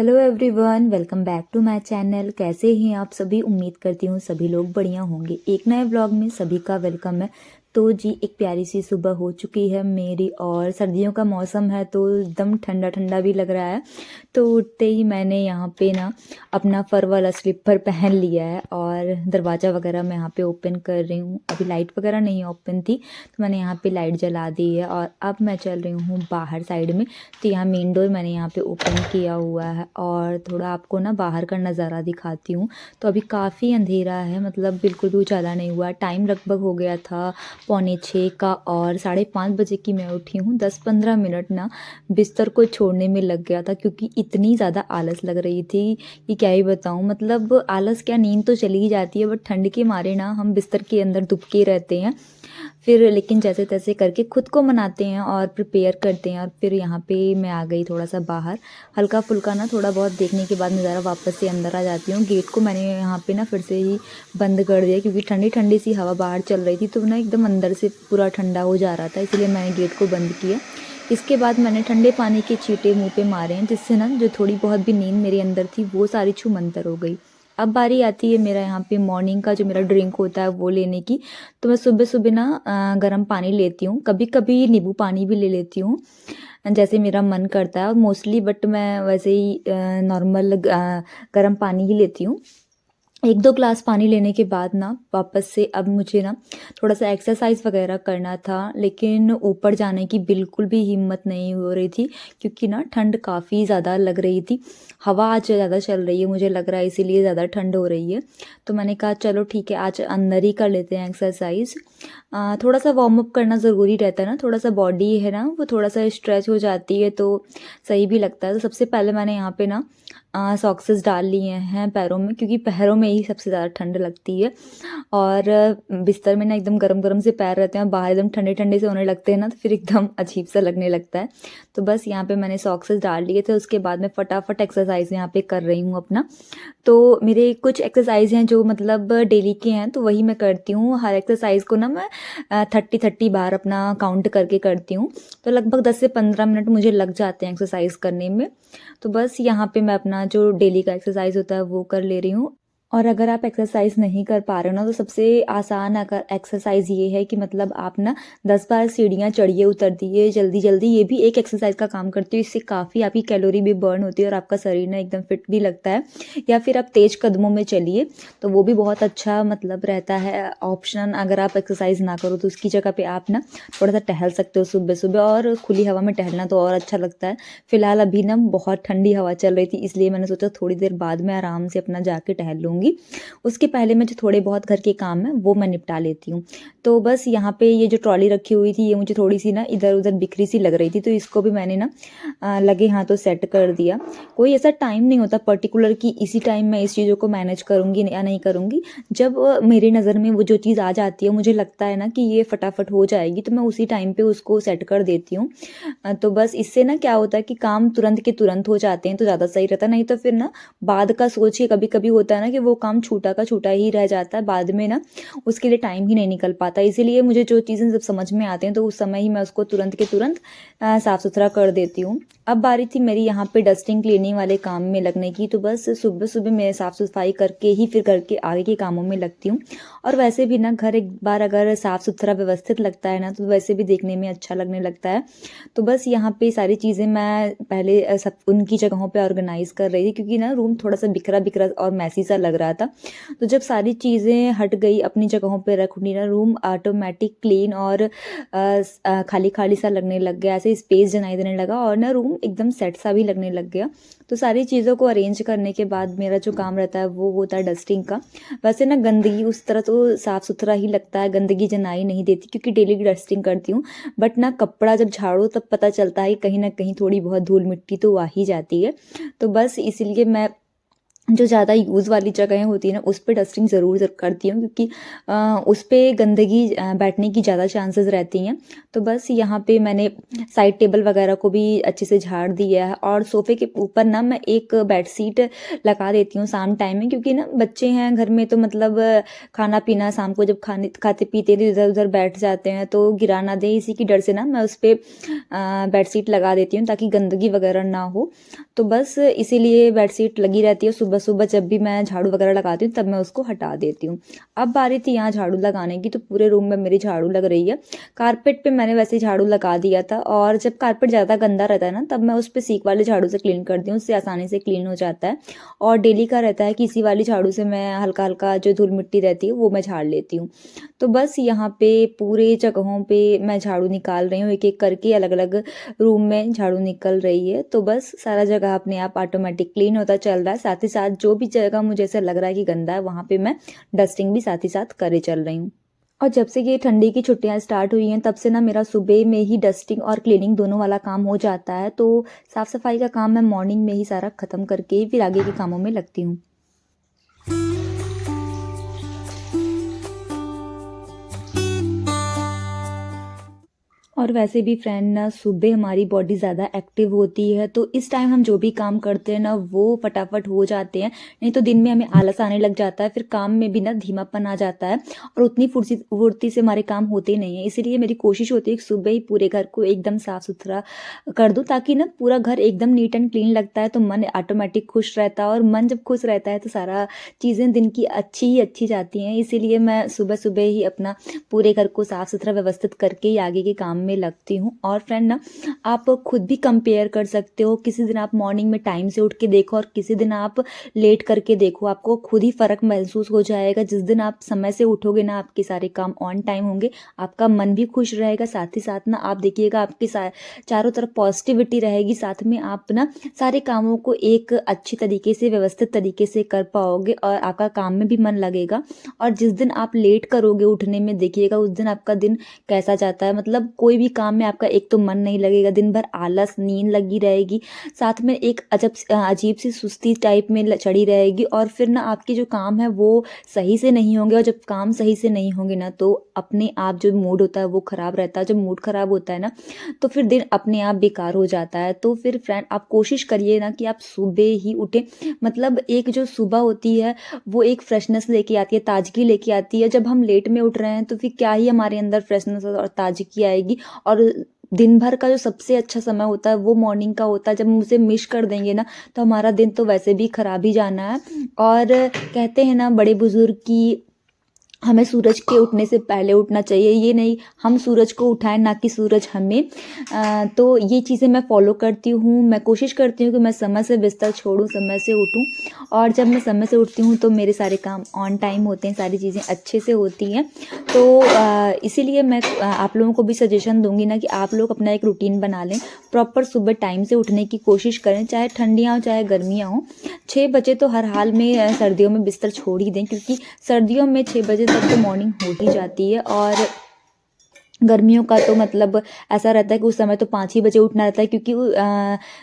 Hello everyone, welcome back to my channel. कैसे हैं आप सभी? उम्मीद करती हूँ सभी लोग बढ़िया होंगे। एक नए ब्लॉग में सभी का वेलकम है। तो जी, एक प्यारी सी सुबह हो चुकी है मेरी, और सर्दियों का मौसम है तो एकदम ठंडा ठंडा भी लग रहा है। तो उठते ही मैंने यहाँ पे ना अपना फर वाला स्लीपर पहन लिया है और दरवाज़ा वगैरह मैं यहाँ पे ओपन कर रही हूँ। अभी लाइट वगैरह नहीं ओपन थी तो मैंने यहाँ पे लाइट जला दी है और अब मैं चल रही हूँ बाहर साइड में। तो यहाँ मेन डोर मैंने यहाँ पे ओपन किया हुआ है और थोड़ा आपको ना बाहर का नज़ारा दिखाती हूँ। तो अभी काफ़ी अंधेरा है, मतलब बिल्कुल भी उजाला नहीं हुआ। टाइम लगभग हो गया था 5:45 का और 5:30 बजे की मैं उठी हूँ। 10-15 मिनट ना बिस्तर को छोड़ने में लग गया था क्योंकि इतनी ज़्यादा आलस लग रही थी कि क्या ही बताऊँ। मतलब आलस क्या, नींद तो चली ही जाती है बट ठंड के मारे ना हम बिस्तर के अंदर दुबके रहते हैं। फिर लेकिन जैसे तैसे करके खुद को मनाते हैं और प्रिपेयर करते हैं। और फिर यहाँ पे मैं आ गई थोड़ा सा बाहर, हल्का फुल्का ना थोड़ा बहुत देखने के बाद नज़ारा वापस से अंदर आ जाती हूँ। गेट को मैंने यहाँ पे ना फिर से ही बंद कर दिया क्योंकि ठंडी ठंडी सी हवा बाहर चल रही थी तो ना एकदम अंदर से पूरा ठंडा हो जा रहा था, इसलिए मैंने गेट को बंद किया। इसके बाद मैंने ठंडे पानी के छींटे मुँह पे मारे हैं, जिससे ना जो थोड़ी बहुत भी नींद मेरे अंदर थी वो सारी छूमंतर हो गई। अब बारी आती है मेरा यहाँ पे मॉर्निंग का जो मेरा ड्रिंक होता है वो लेने की। तो मैं सुबह सुबह ना गर्म पानी लेती हूँ, कभी कभी नींबू पानी भी ले लेती हूँ जैसे मेरा मन करता है, और मोस्टली बट मैं वैसे ही नॉर्मल गर्म पानी ही लेती हूँ। 1-2 ग्लास पानी लेने के बाद ना वापस से अब मुझे ना थोड़ा सा एक्सरसाइज वगैरह करना था, लेकिन ऊपर जाने की बिल्कुल भी हिम्मत नहीं हो रही थी क्योंकि ना ठंड काफ़ी ज़्यादा लग रही थी। हवा आज ज़्यादा चल रही है मुझे लग रहा है, इसीलिए ज़्यादा ठंड हो रही है। तो मैंने कहा चलो ठीक है, आज अंदर ही कर लेते हैं एक्सरसाइज। थोड़ा सा वार्म अप करना ज़रूरी रहता है ना, थोड़ा सा बॉडी है ना वो थोड़ा सा स्ट्रेच हो जाती है तो सही भी लगता है। तो सबसे पहले मैंने यहाँ पे ना सॉक्सेस डाल लिए हैं पैरों में, क्योंकि पैरों में ही सबसे ज़्यादा ठंड लगती है। और बिस्तर में ना एकदम गरम गरम से पैर रहते हैं, बाहर एकदम ठंडे ठंडे से होने लगते हैं ना, तो फिर एकदम अजीब सा लगने लगता है। तो बस यहाँ पे मैंने सॉक्सेस डाल लिए थे, उसके बाद मैं फटाफट एक्सरसाइज यहाँ पे कर रही हूँ अपना। तो मेरे कुछ एक्सरसाइज हैं जो मतलब डेली के हैं, तो वही मैं करती हूँ। हर एक्सरसाइज को ना मैं 30-30 बार अपना काउंट करके करती हूँ। तो लगभग 10 से 15 मिनट मुझे लग जाते हैं एक्सरसाइज करने में। तो बस यहाँ पे मैं अपना जो डेली का एक्सरसाइज होता है वो कर ले रही हूँ। और अगर आप एक्सरसाइज नहीं कर पा रहे हो ना, तो सबसे आसान अगर एक्सरसाइज ये है कि मतलब आप ना 10 बार सीढ़ियाँ चढ़िए उतरतिए जल्दी जल्दी, ये भी एक एक्सरसाइज का काम करती है। इससे काफ़ी आपकी कैलोरी भी बर्न होती है और आपका शरीर ना एकदम फिट भी लगता है। या फिर आप तेज कदमों में चलिए तो वो भी बहुत अच्छा मतलब रहता है ऑप्शन। अगर आप एक्सरसाइज ना करो तो उसकी जगह पे आप ना थोड़ा सा टहल सकते हो सुबह सुबह, और खुली हवा में टहलना तो और अच्छा लगता है। फिलहाल अभी ना बहुत ठंडी हवा चल रही थी, इसलिए मैंने सोचा थोड़ी देर बाद में आराम से अपना जाके टहल लूँगी। उसके पहले मैं जो थोड़े बहुत घर के काम है वो मैं निपटा लेती हूँ। तो बस यहाँ पे ये जो ट्रॉली रखी हुई थी ये मुझे थोड़ी सी ना इधर उधर बिखरी सी लग रही थी, तो इसको भी मैंने ना लगे हाथों सेट कर दिया। कोई ऐसा टाइम नहीं होता पर्टिकुलर कि इसी टाइम मैं इस चीज़ों को मैनेज करूँगी या नहीं करूँगी। जब मेरी नज़र में वो जो चीज़ आ जाती है, मुझे लगता है ना कि ये फटाफट हो जाएगी, तो मैं उसी टाइम पे उसको सेट कर देती हूँ। तो बस इससे ना क्या होता है कि काम तुरंत के तुरंत हो जाते हैं तो ज़्यादा सही रहता है। नहीं तो फिर ना बाद का सोच के कभी कभी होता है ना कि वो काम छूटा का छूटा ही रह जाता है, बाद में ना उसके लिए टाइम ही नहीं निकल पाता। इसीलिए मुझे जो चीज़ें जब समझ में आते हैं तो उस समय ही मैं उसको तुरंत के तुरंत साफ़ सुथरा कर देती हूँ। अब बारी थी मेरी यहाँ पे डस्टिंग क्लीनिंग वाले काम में लगने की, तो बस सुबह सुबह मैं साफ़ सफाई करके ही फिर घर के आगे के कामों में लगती हूँ। और वैसे भी ना घर एक बार अगर साफ़ सुथरा व्यवस्थित लगता है ना तो वैसे भी देखने में अच्छा लगने लगता है। तो बस यहाँ पे सारी चीज़ें मैं पहले सब उनकी जगहों पे ऑर्गेनाइज़ कर रही थी, क्योंकि ना रूम थोड़ा सा बिखरा बिखरा और मैसी सा लग रहा था। तो जब सारी चीज़ें हट गई अपनी जगहों पे रख दी ना, रूम ऑटोमेटिक क्लीन और खाली खाली सा लगने लग गया, ऐसे स्पेस जनाई देने लगा और ना रूम एकदम सेट सा भी लगने लग गया। तो सारी चीज़ों को अरेंज करने के बाद मेरा जो काम रहता है वो होता है डस्टिंग का। वैसे ना गंदगी उस तरह तो साफ़ सुथरा ही लगता है, गंदगी जनाई नहीं देती क्योंकि डेली डस्टिंग करती हूँ। बट ना कपड़ा जब झाड़ो तब पता चलता है कि कहीं ना कहीं थोड़ी बहुत धूल मिट्टी तो आ ही जाती है। तो बस इसीलिए मैं जो ज़्यादा यूज़ वाली जगहें होती हैं ना उस पे डस्टिंग ज़रूर करती हूँ, क्योंकि उस पे गंदगी बैठने की ज़्यादा चांसेस रहती हैं। तो बस यहाँ पे मैंने साइड टेबल वगैरह को भी अच्छे से झाड़ दिया है, और सोफ़े के ऊपर ना मैं एक बेडशीट लगा देती हूँ शाम टाइम में, क्योंकि ना बच्चे हैं घर में, तो मतलब खाना पीना शाम को जब खाते पीते तो इधर उधर बैठ जाते हैं, तो गिरा ना दे, इसी की डर से ना मैं उस पर बेडशीट लगा देती हूँ ताकि गंदगी वगैरह ना हो। तो बस इसीलिए बेडशीट लगी रहती है, सुबह सुबह जब भी मैं झाड़ू वगैरह लगाती हूँ तब मैं उसको हटा देती हूँ। अब बारी थी यहाँ झाड़ू लगाने की, तो पूरे रूम में मेरी झाड़ू लग रही है। कारपेट पे मैंने वैसे ही झाड़ू लगा दिया था, और जब कारपेट ज़्यादा गंदा रहता है ना तब मैं उस पर सीक वाले झाड़ू से क्लीन करती हूँ, उससे आसानी से क्लीन हो जाता है। और डेली का रहता है कि इसी वाली झाड़ू से मैं हल्का हल्का जो धूल मिट्टी रहती है वो मैं झाड़ लेती हूँ। तो बस यहाँ पे पूरे जगहों पे मैं झाड़ू निकाल रही हूँ, एक एक करके अलग अलग रूम में झाड़ू निकल रही है। तो बस सारा जगह अपने आप ऑटोमेटिक क्लीन होता चल रहा है। साथ ही साथ जो भी जगह मुझे ऐसा लग रहा है कि गंदा है वहाँ पे मैं डस्टिंग भी साथ ही साथ करे चल रही हूँ। और जब से ये ठंडी की छुट्टियां स्टार्ट हुई हैं तब से ना मेरा सुबह में ही डस्टिंग और क्लीनिंग दोनों वाला काम हो जाता है। तो साफ़ सफाई का काम मैं मॉर्निंग में ही सारा ख़त्म करके फिर आगे के कामों में लगती हूँ। और वैसे भी फ्रेंड ना सुबह हमारी बॉडी ज़्यादा एक्टिव होती है, तो इस टाइम हम जो भी काम करते हैं ना वो फटाफट हो जाते हैं। नहीं तो दिन में हमें आलस आने लग जाता है, फिर काम में भी ना धीमापन आ जाता है, और उतनी फुर्ती से हमारे काम होते नहीं हैं। इसीलिए मेरी कोशिश होती है कि सुबह ही पूरे घर को एकदम साफ़ सुथरा कर दूँ, ताकि ना पूरा घर एकदम नीट एंड क्लीन लगता है, तो मन ऑटोमेटिक खुश रहता है, और मन जब खुश रहता है तो सारा चीज़ें दिन की अच्छी ही अच्छी जाती हैं। इसीलिए मैं सुबह सुबह ही अपना पूरे घर को साफ़ सुथरा व्यवस्थित करके ही आगे के काम में लगती हूँ। और फ्रेंड ना आप खुद भी कंपेयर कर सकते हो, किसी दिन आप मॉर्निंग में टाइम से उठ के देखो और किसी दिन आप लेट करके देखो, आपको खुद ही फ़र्क महसूस हो जाएगा। जिस दिन आप समय से उठोगे ना आपके सारे काम ऑन टाइम होंगे, आपका मन भी खुश रहेगा, साथ ही साथ ना आप देखिएगा आपके चारों तरफ पॉजिटिविटी रहेगी, साथ में आप ना सारे कामों को एक अच्छी तरीके से व्यवस्थित तरीके से कर पाओगे, और आपका काम में भी मन लगेगा। और जिस दिन आप लेट करोगे उठने में, देखिएगा उस दिन आपका दिन कैसा जाता है, मतलब कोई भी काम में आपका एक तो मन नहीं लगेगा, दिन भर आलस नींद लगी रहेगी, साथ में एक अजीब सी सुस्ती टाइप में चढ़ी रहेगी, और फिर ना आपके जो काम है वो सही से नहीं होंगे। और जब काम सही से नहीं होंगे ना तो अपने आप जो मूड होता है वो ख़राब रहता है। जब मूड ख़राब होता है ना तो फिर दिन अपने आप बेकार हो जाता है। तो फिर फ्रेंड आप कोशिश करिए ना कि आप सुबह ही उठें, मतलब एक जो सुबह होती है वो एक फ्रेशनेस लेके आती है, ताजगी लेके आती है। जब हम लेट में उठ रहे हैं तो फिर क्या ही हमारे अंदर फ्रेशनेस और ताजगी आएगी। और दिन भर का जो सबसे अच्छा समय होता है वो मॉर्निंग का होता है। जब हम उसे मिस कर देंगे ना तो हमारा दिन तो वैसे भी खराब ही जाना है। और कहते हैं ना बड़े बुजुर्ग की, हमें सूरज के उठने से पहले उठना चाहिए, ये नहीं हम सूरज को उठाएं ना कि सूरज हमें। तो ये चीज़ें मैं फॉलो करती हूँ। मैं कोशिश करती हूँ कि मैं समय से बिस्तर छोड़ूं, समय से उठूं, और जब मैं समय से उठती हूँ तो मेरे सारे काम ऑन टाइम होते हैं, सारी चीज़ें अच्छे से होती हैं। तो इसीलिए मैं आप लोगों को भी सजेशन दूंगी ना कि आप लोग अपना एक रूटीन बना लें, प्रॉपर सुबह टाइम से उठने की कोशिश करें, चाहे ठंडियाँ हो चाहे गर्मियाँ हों। 6 बजे तो हर हाल में सर्दियों में बिस्तर छोड़ ही दें, क्योंकि सर्दियों में 6 बजे तब तो मॉर्निंग हो ही जाती है। और गर्मियों का तो मतलब ऐसा रहता है कि उस समय तो 5 ही बजे उठना रहता है, क्योंकि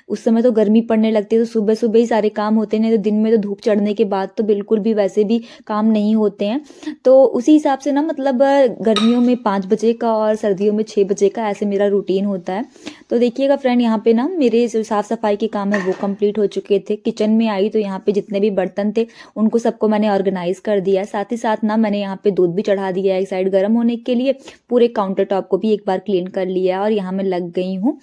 उस समय तो गर्मी पड़ने लगती है, तो सुबह सुबह ही सारे काम होते हैं। नहीं तो दिन में तो धूप चढ़ने के बाद तो बिल्कुल भी वैसे भी काम नहीं होते हैं। तो उसी हिसाब से ना मतलब गर्मियों में 5 बजे का और सर्दियों में 6 बजे का, ऐसे मेरा रूटीन होता है। तो देखिएगा फ्रेंड, यहाँ पे ना मेरे जो साफ़ सफाई के काम है वो कंप्लीट हो चुके थे। किचन में आई तो यहाँ पे जितने भी बर्तन थे उनको सबको मैंने ऑर्गेनाइज कर दिया है। साथ ही साथ ना मैंने यहाँ पे दूध भी चढ़ा दिया है एक साइड गर्म होने के लिए, पूरे काउंटर टॉप को भी एक बार क्लीन कर लिया। और यहाँ मैं लग गई हूँ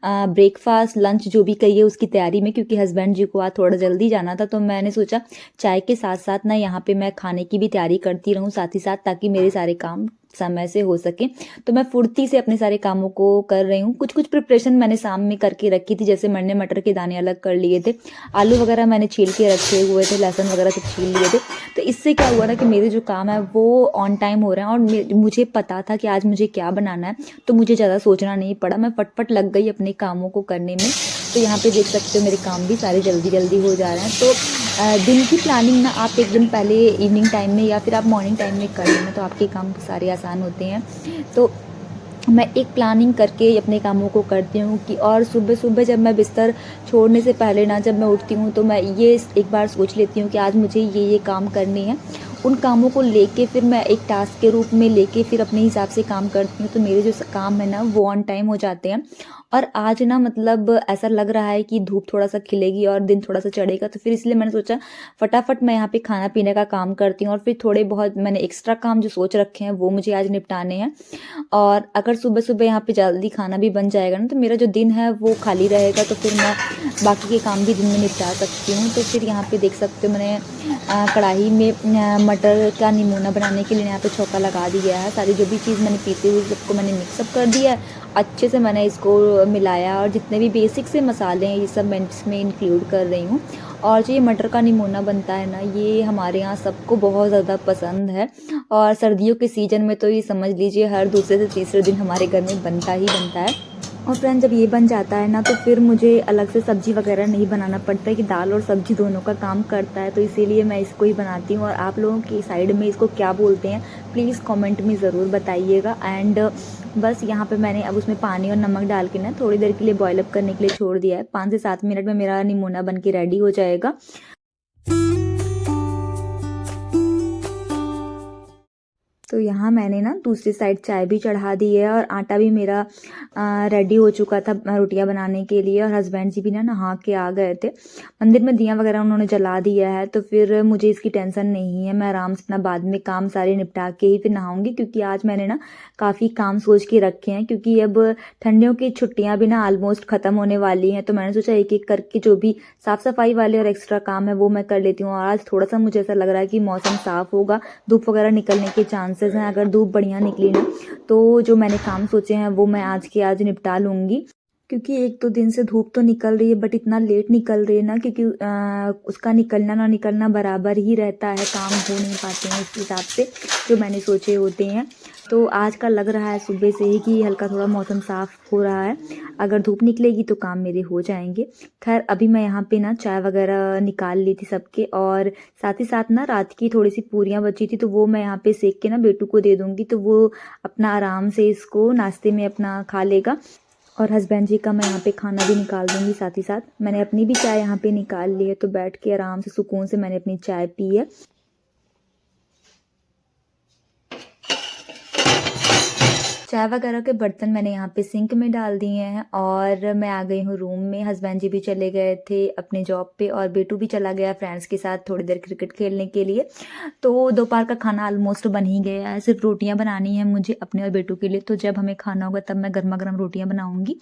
ब्रेकफास्ट लंच जो भी कहिए उसकी तैयारी में, क्योंकि हस्बैंड जी को आज थोड़ा जल्दी जाना था, तो मैंने सोचा चाय के साथ साथ ना यहाँ पे मैं खाने की भी तैयारी करती रहूँ साथ ही साथ, ताकि मेरे सारे काम समय से हो सके। तो मैं फुर्ती से अपने सारे कामों को कर रही हूँ। कुछ कुछ प्रिपरेशन मैंने शाम में करके रखी थी, जैसे मैंने मटर के दाने अलग कर लिए थे, आलू वगैरह मैंने छील के रखे हुए थे, लहसुन वगैरह सब छील लिए थे। तो इससे क्या हुआ ना कि मेरे जो काम है वो ऑन टाइम हो रहे हैं, और मुझे पता था कि आज मुझे क्या बनाना है, तो मुझे ज़्यादा सोचना नहीं पड़ा, मैं फटफट लग गई अपने कामों को करने में। तो यहाँ पे देख सकते हो मेरे काम भी सारे जल्दी जल्दी हो जा रहे हैं। तो दिन की प्लानिंग ना आप एक दिन पहले इवनिंग टाइम में या फिर आप मॉर्निंग टाइम में कर लेना, तो आपके काम सारे आसान होते हैं। तो मैं एक प्लानिंग करके अपने कामों को करती हूँ कि और सुबह-सुबह जब मैं बिस्तर छोड़ने से पहले ना जब मैं उठती हूँ तो मैं ये एक बार सोच लेती हूँ कि आज मुझे ये काम करने हैं। उन कामों को लेके फिर मैं एक टास्क के रूप में लेके फिर अपने हिसाब से काम करती हूँ, तो मेरे जो काम है ना वो ऑन टाइम हो जाते हैं। और आज ना मतलब ऐसा लग रहा है कि धूप थोड़ा-सा खिलेगी और दिन थोड़ा-सा चढ़ेगा, तो फिर इसलिए मैंने सोचा फटाफट मैं यहाँ पे खाना-पीने का काम करती हूँ और फिर थोड़े बहुत मैंने एक्स्ट्रा काम जो सोच रखे हैं वो मुझे आज निपटाने हैं। और अगर सुबह-सुबह यहाँ पे जल्दी खाना भी बन जाएगा ना, तो मेरा जो दिन है वो खाली रहेगा, तो फिर मैं बाकी के काम भी दिन में निपटा सकती हूँ। तो फिर यहाँ पे देख सकते हो मैंने कढ़ाई में मटर का निमोना बनाने के लिए यहाँ पे छौंका लगा दिया है। सारी जो भी चीज़ मैंने पीसी हुई सबको मैंने मिक्स अप कर दिया है। अच्छे से मैंने इसको मिलाया और जितने भी बेसिक से मसाले हैं ये सब मैं इसमें इंक्लूड कर रही हूँ। और जो ये मटर का निमोना बनता है ना, ये हमारे यहाँ सबको बहुत ज़्यादा पसंद है और सर्दियों के सीज़न में तो ये समझ लीजिए हर दूसरे से तीसरे दिन हमारे घर में बनता ही बनता है। और फ्रेंड जब ये बन जाता है ना, तो फिर मुझे अलग से सब्ज़ी वगैरह नहीं बनाना पड़ता है कि दाल और सब्ज़ी दोनों का काम करता है, तो इसीलिए मैं इसको ही बनाती हूँ। और आप लोगों की साइड में इसको क्या बोलते हैं प्लीज़ कमेंट में ज़रूर बताइएगा। एंड बस यहाँ पे मैंने अब उसमें पानी और नमक डाल के ना थोड़ी देर के लिए बॉयल अप करने के लिए छोड़ दिया है। 5 से 7 मिनट में मेरा निमोना बन के रेडी हो जाएगा। तो यहाँ मैंने ना दूसरी साइड चाय भी चढ़ा दी है और आटा भी मेरा रेडी हो चुका था रोटियां बनाने के लिए। और हस्बैंड जी भी ना नहा के आ गए थे, मंदिर में दिया वगैरह उन्होंने जला दिया है, तो फिर मुझे इसकी टेंशन नहीं है। मैं आराम से अपना बाद में काम सारे निपटा के ही फिर नहाऊंगी, क्योंकि आज मैंने ना काफ़ी काम सोच के रखे हैं, क्योंकि अब ठंडियों की छुट्टियाँ भी ना ऑलमोस्ट ख़त्म होने वाली हैं। तो मैंने सोचा एक एक करके जो भी साफ़ सफाई वाले और एक्स्ट्रा काम है वो मैं कर लेती हूँ। और आज थोड़ा सा मुझे ऐसा लग रहा है कि मौसम साफ़ होगा, धूप वगैरह निकलने के चांसेस हैं। अगर धूप बढ़िया निकली ना, तो जो मैंने काम सोचे हैं वो मैं आज के आज निपटा लूँगी। क्योंकि 1-2 दिन से धूप तो निकल रही है, बट इतना लेट निकल रही है ना, क्योंकि उसका निकलना ना निकलना बराबर ही रहता है, काम हो नहीं पाते हैं उस हिसाब से जो मैंने सोचे होते हैं। तो आज का लग रहा है सुबह से ही कि हल्का थोड़ा मौसम साफ़ हो रहा है। अगर धूप निकलेगी तो काम मेरे हो जाएंगे। खैर अभी मैं यहाँ पे ना चाय वगैरह निकाल ली थी सबके, और साथ ही साथ ना रात की थोड़ी सी पूरियाँ बची थी, तो वो मैं यहाँ पे सेक के ना बेटू को दे दूँगी, तो वो अपना आराम से इसको नाश्ते में अपना खा लेगा। और हस्बैंड जी का मैं यहाँ पे खाना भी निकाल दूँगी साथ ही साथ। मैंने अपनी भी चाय यहाँ पे निकाल ली है, तो बैठ के आराम से सुकून से मैंने अपनी चाय पी है। चाय वगैरह के बर्तन मैंने यहाँ पे सिंक में डाल दिए हैं और मैं आ गई हूँ रूम में। हस्बैंड जी भी चले गए थे अपने जॉब पे और बेटू भी चला गया फ्रेंड्स के साथ थोड़ी देर क्रिकेट खेलने के लिए। तो दोपहर का खाना ऑलमोस्ट बन ही गया है, सिर्फ रोटियां बनानी है मुझे अपने और बेटू के लिए। तो जब हमें खाना होगा तब मैं गर्मा गर्म रोटियां बनाऊंगी।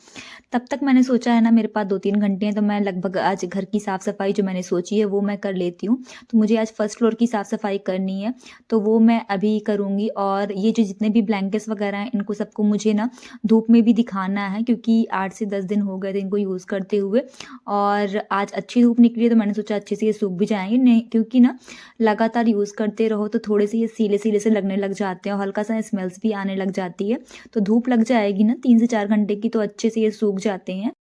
तब तक मैंने सोचा है ना, मेरे पास 2-3 घंटे हैं, तो मैं लगभग आज घर की साफ़ सफाई जो मैंने सोची है वो मैं कर लेती हूँ। तो मुझे आज फर्स्ट फ्लोर की साफ़ सफाई करनी है, तो वो मैं अभी करूँगी। और ये जो जितने भी ब्लैंकेट्स वगैरह हैं इनको सबको मुझे ना धूप में भी दिखाना है, क्योंकि 8 से 10 दिन हो गए थे इनको यूज़ करते हुए। और आज अच्छी धूप निकली है, तो मैंने सोचा अच्छे से ये सूख भी जाएंगे, नहीं क्योंकि ना लगातार यूज़ करते रहो तो थोड़े से ये सीले सीले से लगने लग जाते हैं और हल्का सा स्मेल्स भी आने लग जाती है। तो धूप लग जाएगी ना 3 से 4 घंटे की, तो अच्छे से ये सूख जाते हैं।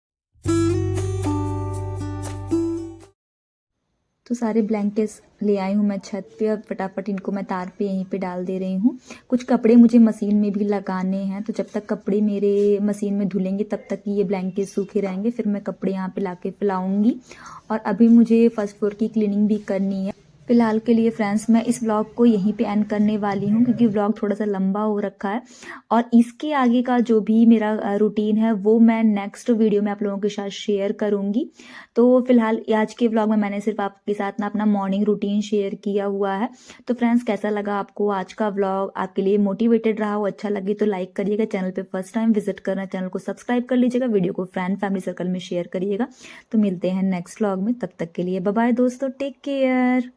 तो सारे ब्लैंकेट्स ले आई हूँ मैं छत पे, और फटाफट इनको मैं तार पे यहीं पे डाल दे रही हूँ। कुछ कपड़े मुझे मशीन में भी लगाने हैं, तो जब तक कपड़े मेरे मशीन में धुलेंगे तब तक ये ब्लैंकेट सूखे रहेंगे, फिर मैं कपड़े यहाँ पे लाके फैलाऊंगी। और अभी मुझे फर्स्ट फ्लोर की क्लीनिंग भी करनी है। फिलहाल के लिए फ्रेंड्स मैं इस व्लॉग को यहीं पे एंड करने वाली हूँ, क्योंकि व्लॉग थोड़ा सा लंबा हो रखा है। और इसके आगे का जो भी मेरा रूटीन है वो मैं नेक्स्ट वीडियो में आप लोगों के साथ शेयर करूँगी। तो फिलहाल आज के व्लॉग में मैंने सिर्फ आपके साथ ना अपना मॉर्निंग रूटीन शेयर किया हुआ है। तो फ्रेंड्स कैसा लगा आपको आज का व्लॉग? आपके लिए मोटिवेटेड रहा हो, अच्छा लगे तो लाइक करिएगा, चैनल पे फर्स्ट टाइम विजिट करना चैनल को सब्सक्राइब कर लीजिएगा, वीडियो को फ्रेंड फैमिली सर्कल में शेयर करिएगा। तो मिलते हैं नेक्स्ट व्लॉग में, तब तक के लिए बाय बाय दोस्तों, टेक केयर।